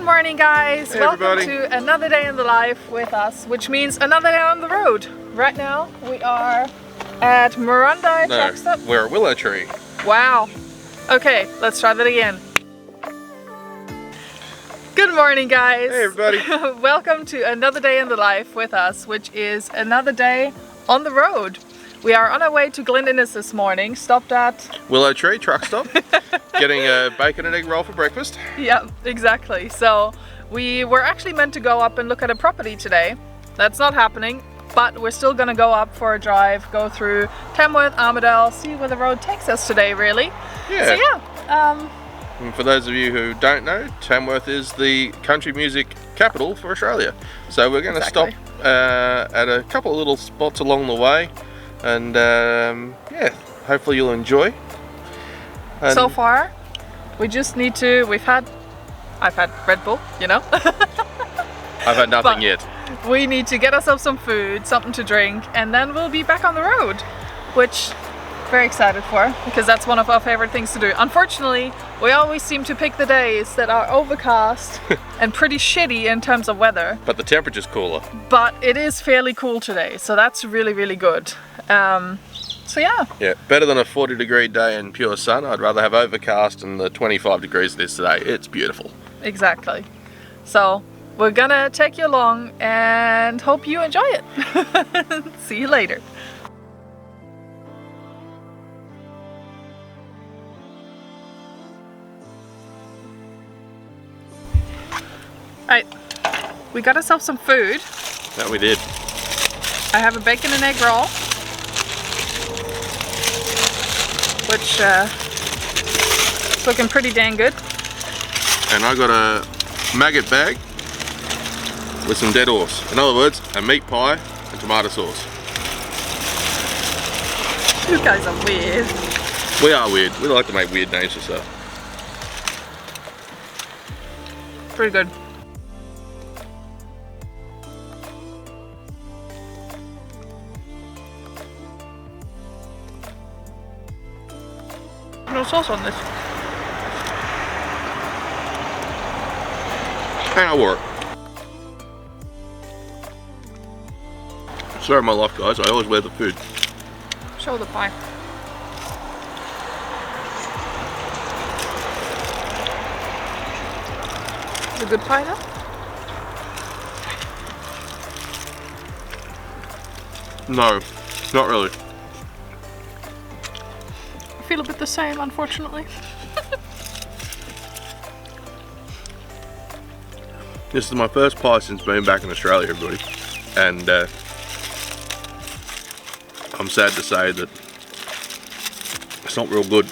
morning, guys. Hey, welcome everybody. to another day in the life with us, which means another day on the road. Right now we are at Miranda truck stop. We're at Willow Tree. Wow. Okay, let's try that again. Good morning, guys. Hey, everybody. Welcome to another day in the life with us, which is another day on the road. We are on our way to Glen Innes this morning, stopped at Willow Tree truck stop, getting a bacon and egg roll for breakfast. Yeah, exactly. So we were actually meant to go up and look at a property today. That's not happening, but we're still gonna go up for a drive, go through Tamworth, Armidale, see where the road takes us today, really. Yeah. So yeah. And for those of you who don't know, Tamworth is the country music capital for Australia. So we're going to stop at a couple of little spots along the way, and yeah, hopefully you'll enjoy. And so far, we just need to. I've had Red Bull, you know. I've had nothing But yet. we need to get ourselves some food, something to drink, and then we'll be back on the road, which very excited for, because that's one of our favorite things to do. Unfortunately, we always seem to pick the days that are overcast and pretty shitty in terms of weather, But the temperature's cooler. but it is fairly cool today, so that's really, really good. So yeah, Yeah, better than a 40-degree day in pure sun. I'd rather have overcast and the 25 degrees it is today. It's beautiful. exactly. So we're gonna take you along and hope you enjoy it. See you later. Right, we got ourselves some food. That we did. I have a bacon and egg roll, which is looking pretty dang good. And I got a maggot bag with some dead horse. In other words, a meat pie and tomato sauce. You guys are weird. We are weird. We like to make weird names for stuff. Pretty good. No sauce on this. And I wore it. Sorry, my life, guys. I always wear the food. Show the pie. Is it a good pie though? No, not really. I feel a bit the same, unfortunately. This is my first pie since being back in Australia, everybody. And I'm sad to say that it's not real good.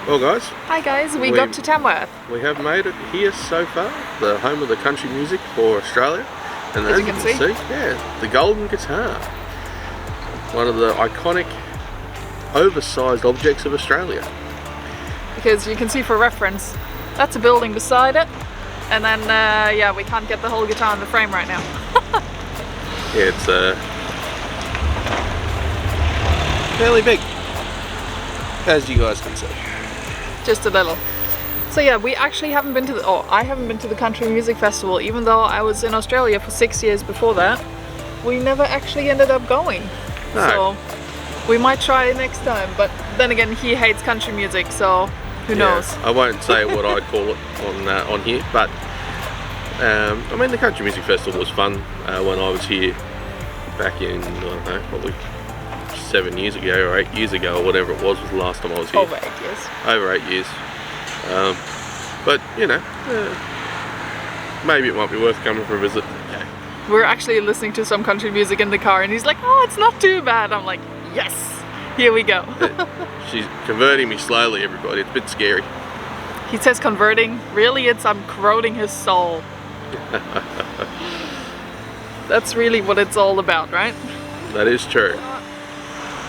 Well, guys, Hi guys, we got to Tamworth. we have made it here so far, the home of the country music for Australia. And As you can see. yeah, the golden guitar. One of the iconic, oversized objects of Australia. Because you can see for reference, that's a building beside it. And then, yeah, we can't get the whole guitar in the frame right now. Yeah, it's fairly big, as you guys can see. Just a little. So yeah, we actually haven't been to I haven't been to the Country Music Festival, even though I was in Australia for 6 years before that. We never actually ended up going. No. So we might try next time, but then again, he hates country music, so who knows? I won't say what I'd call it on here, but I mean, the Country Music Festival was fun when I was here back in, I don't know, probably 7 years ago or 8 years ago or whatever it was the last time I was here. Over 8 years. Over 8 years. But, you know, maybe it might be worth coming for a visit. We're actually listening to some country music in the car, and he's like, oh, it's not too bad. I'm like, yes, here we go. She's converting me slowly, everybody. It's a bit scary. He says converting. Really, I'm corroding his soul. That's really what it's all about, right? That is true.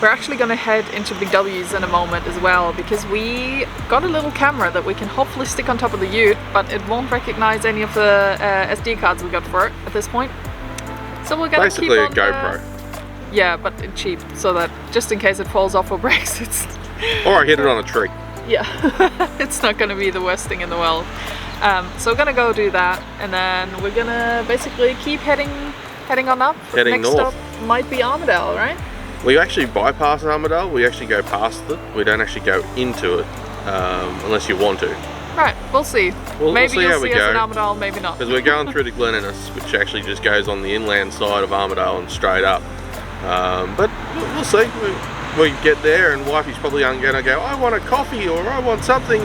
We're actually going to head into Big W's in a moment as well, because we got a little camera that we can hopefully stick on top of the ute, but it won't recognize any of the SD cards we got for it at this point. So we're going to keep on basically a GoPro. Yeah, but cheap, so that just in case it falls off or breaks, it's... Or I hit it on a tree. yeah, it's not gonna be the worst thing in the world. So we're gonna go do that, and then we're gonna basically keep heading on up. Heading Next north. stop might be Armadale, right? We actually bypass Armadale. We actually go past it. We don't actually go into it unless you want to. Right, we'll see. We'll Maybe see you'll how we see us go. in Armadale, maybe not. Because we're going through to Glen Innes, which actually just goes on the inland side of Armadale and straight up. But we'll see. We get there and wifey's probably going to go, I want a coffee or I want something.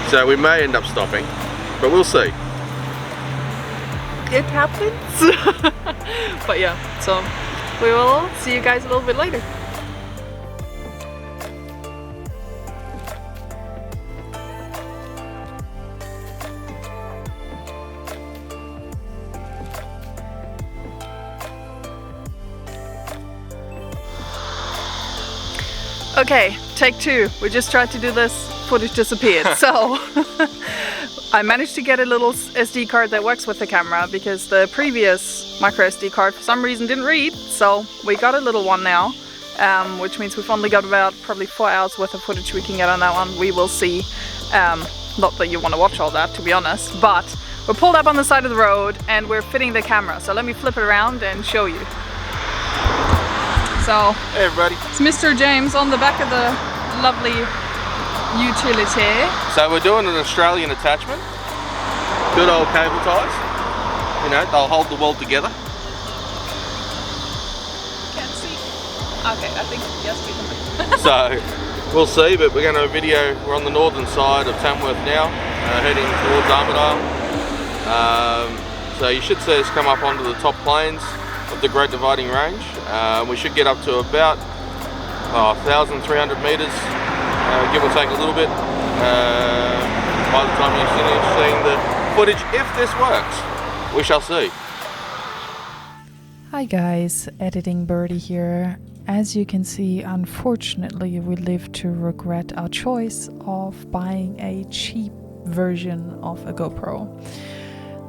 So we may end up stopping, but we'll see. It happens. But yeah, so we will see you guys a little bit later. Okay, take two. We just tried to do this, footage disappeared. So I managed to get a little SD card that works with the camera because the previous micro SD card for some reason didn't read. So we got a little one now, which means we've only got about probably 4 hours worth of footage we can get on that one. We will see. Not that you want to watch all that, to be honest, but we're pulled up on the side of the road and we're fitting the camera. So let me flip it around and show you. So, Hey everybody. it's Mr. James on the back of the lovely utility. So we're doing an Australian attachment. Good old cable ties. You know, they'll hold the world together. Can't see. Okay, I think, yes we can. So we'll see, but we're going to video. We're on the northern side of Tamworth now, heading towards Armadale. So you should see us come up onto the top plains of the Great Dividing Range. We should get up to about 1,300 metres, give or take a little bit, by the time you finish seeing the footage, if this works. We shall see. Hi guys, Editing Birdie here. As you can see, unfortunately we live to regret our choice of buying a cheap version of a GoPro.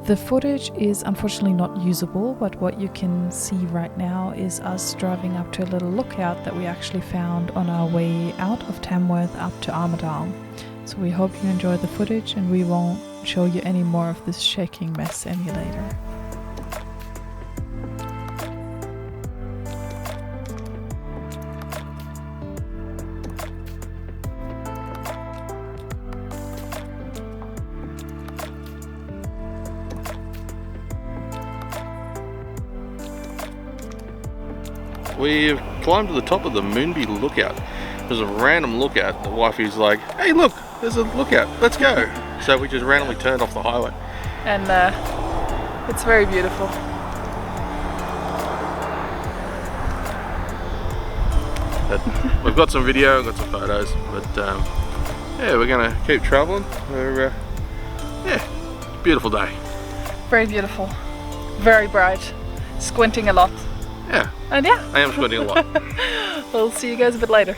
The footage is unfortunately not usable, but what you can see right now is us driving up to a little lookout that we actually found on our way out of Tamworth up to Armadale. So we hope you enjoy the footage and we won't show you any more of this shaking mess any later. We've climbed to the top of the Moonby lookout. There's a random lookout. The wifey's like, hey look, there's a lookout, let's go. So we just randomly turned off the highway. And it's very beautiful. But we've got some video, got some photos, but yeah, we're gonna keep traveling. We're yeah, beautiful day. Very beautiful. Very bright. Squinting a lot. Yeah. And yeah. I am squinting a lot. We'll see you guys a bit later.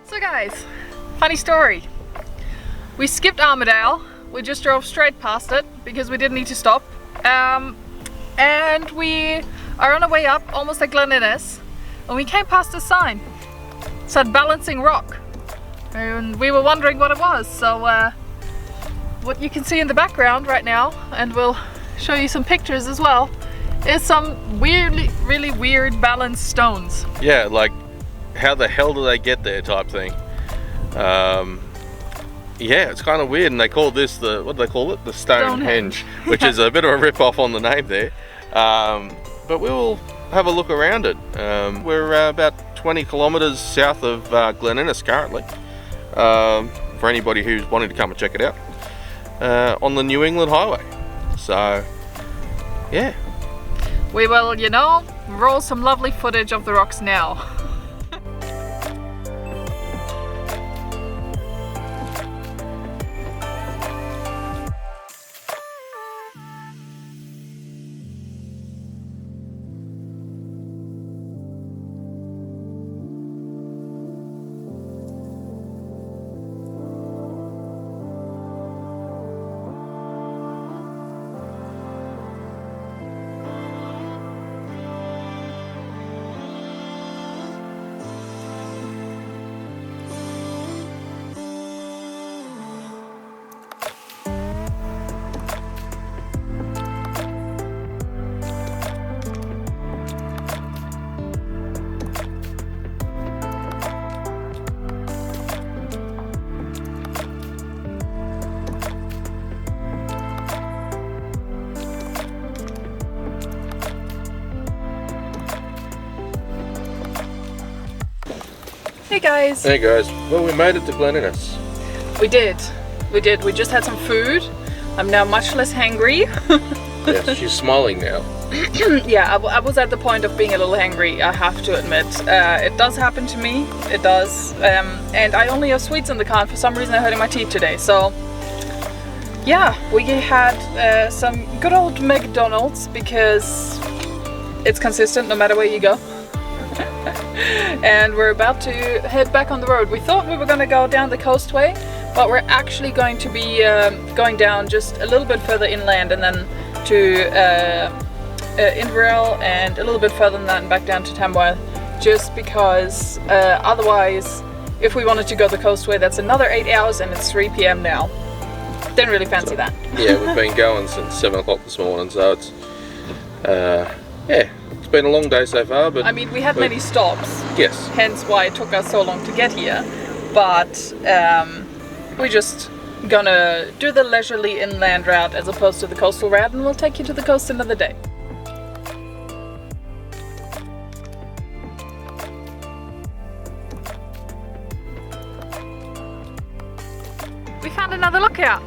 So guys, funny story. We skipped Armadale. We just drove straight past it because we didn't need to stop. And we are on our way up, almost at Glen Innes, and we came past a sign. It said Balancing Rock. And we were wondering what it was. So what you can see in the background right now, and we'll show you some pictures as well, is some really weird balanced stones. Yeah, like how the hell do they get there type thing. Yeah, it's kind of weird, and they call this the, what do they call it? The Stonehenge, which is a bit of a rip-off on the name there. But we will have a look around it. We're about 20 kilometres south of Glen Innes currently, for anybody who's wanting to come and check it out, on the New England Highway. So, yeah. We will, you know, roll some lovely footage of the rocks now. Hey guys. Hey guys, well, we made it to Glen Innes. We did. We just had some food. I'm now much less hangry. Yes, she's smiling now. Yeah, I was at the point of being a little hangry, I have to admit. It does happen to me, it does. And I only have sweets in the car, and for some reason I'm hurting my teeth today. So yeah, we had some good old McDonald's because it's consistent no matter where you go. And we're about to head back on the road. We thought we were going to go down the coastway, but we're actually going to be going down just a little bit further inland and then to Inverell and a little bit further than that and back down to Tamworth, just because otherwise if we wanted to go the coastway that's another 8 hours and it's 3 p.m. now. Didn't really fancy that. Yeah, we've been going since 7 o'clock this morning, so it's yeah, it's been a long day so far, but I mean, we had many stops. Yes. Hence why it took us so long to get here. But we're just gonna do the leisurely inland route as opposed to the coastal route, and we'll take you to the coast another day. We found another lookout.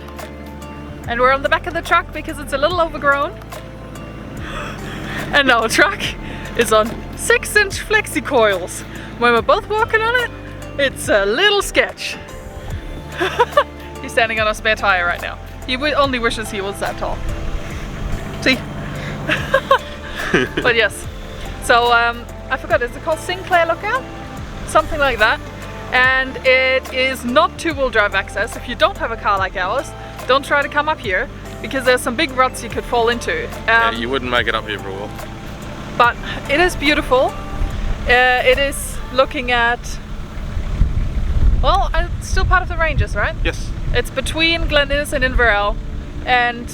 And we're on the back of the truck because it's a little overgrown. And our truck is on 6-inch flexi coils. When we're both walking on it, it's a little sketch. He's standing on a spare tire right now. He only wishes he was that tall. See? But yes. So I forgot, is it called Sinclair Lookout? Something like that. And it is not two-wheel drive access. If you don't have a car like ours, don't try to come up here because there's some big ruts you could fall into. yeah, you wouldn't make it up here for a while. But it is beautiful. It is looking at, well, it's still part of the ranges, right? Yes. It's between Glen Innes and Inverell, and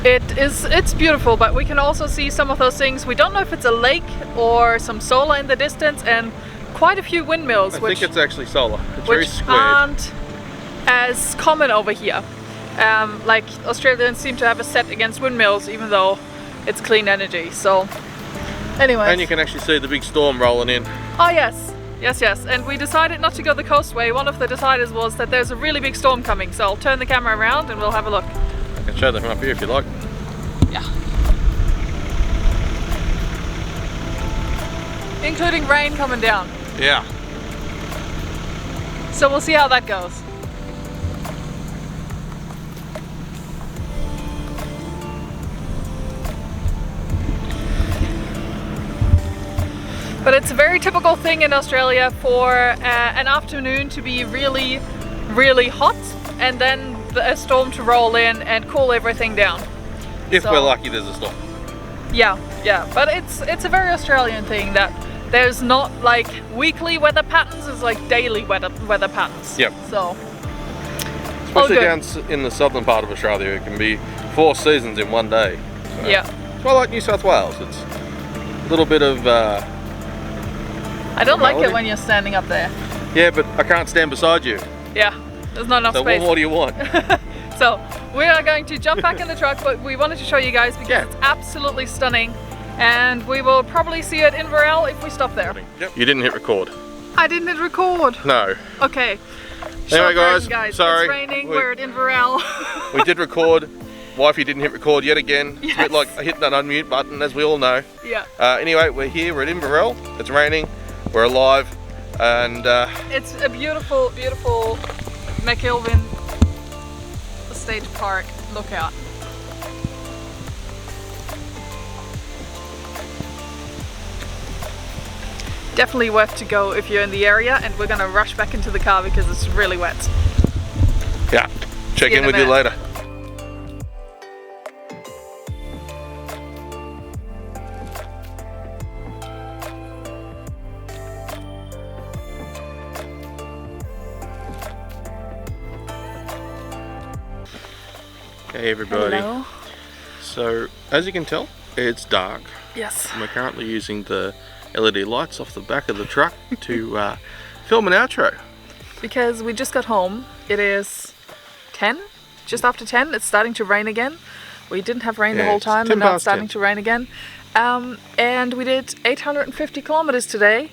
it's beautiful. But we can also see some of those things. We don't know if it's a lake or some solar in the distance, and quite a few windmills. I think it's actually solar. It's very which squared. aren't as common over here. Like Australians seem to have a set against windmills, even though it's clean energy. So anyway. And you can actually see the big storm rolling in. Oh yes, yes. And we decided not to go the coastway. One of the deciders was that there's a really big storm coming. So I'll turn the camera around and we'll have a look. I can show them up here if you like. Yeah. Including rain coming down. Yeah. So we'll see how that goes. But it's a very typical thing in Australia for an afternoon to be really, really hot and then a storm to roll in and cool everything down. If we're lucky, there's a storm. Yeah. But it's a very Australian thing that there's not like weekly weather patterns, it's like daily weather patterns. Yep. So, especially down in the southern part of Australia, it can be 4 seasons in one day. So yeah. It's well like New South Wales. It's a little bit of I don't like it when you're standing up there. Yeah, but I can't stand beside you. Yeah, there's not enough So space. what more do you want? So we are going to jump back in the truck, but we wanted to show you guys because it's absolutely stunning, and we will probably see it in Inverell if we stop there. Yep. You didn't hit record. I didn't hit record. No. Okay. Anyway, Short guys, version, sorry. It's raining. We're at Inverell. We did record. Wifey didn't hit record yet again. It's a bit like hitting that unmute button, as we all know. Yeah. Anyway, we're here. We're at Inverell. It's raining. We're alive, and it's a beautiful, beautiful McIlvin State Park lookout. Definitely worth to go if you're in the area, and we're gonna rush back into the car because it's really wet. Yeah, check in with you later. Hey everybody. Hello. So, as you can tell, it's dark. Yes. And we're currently using the LED lights off the back of the truck to film an outro. Because we just got home. It is 10, just after 10. It's starting to rain again. We didn't have rain the whole time, and now it's starting to rain again. And we did 850 kilometers today.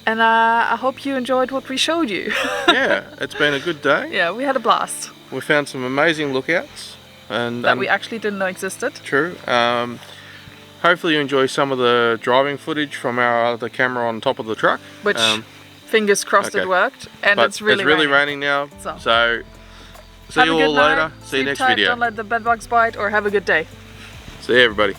And I hope you enjoyed what we showed you. Yeah, it's been a good day. Yeah, we had a blast. We found some amazing lookouts. And That we actually didn't know existed. True. Hopefully you enjoy some of the driving footage from our other camera on top of the truck. Which, fingers crossed, okay. It worked. And but it's really raining now. So see have you a good all later. night. See you next tight, video. Don't let the bedbugs bite, or have a good day. See you everybody.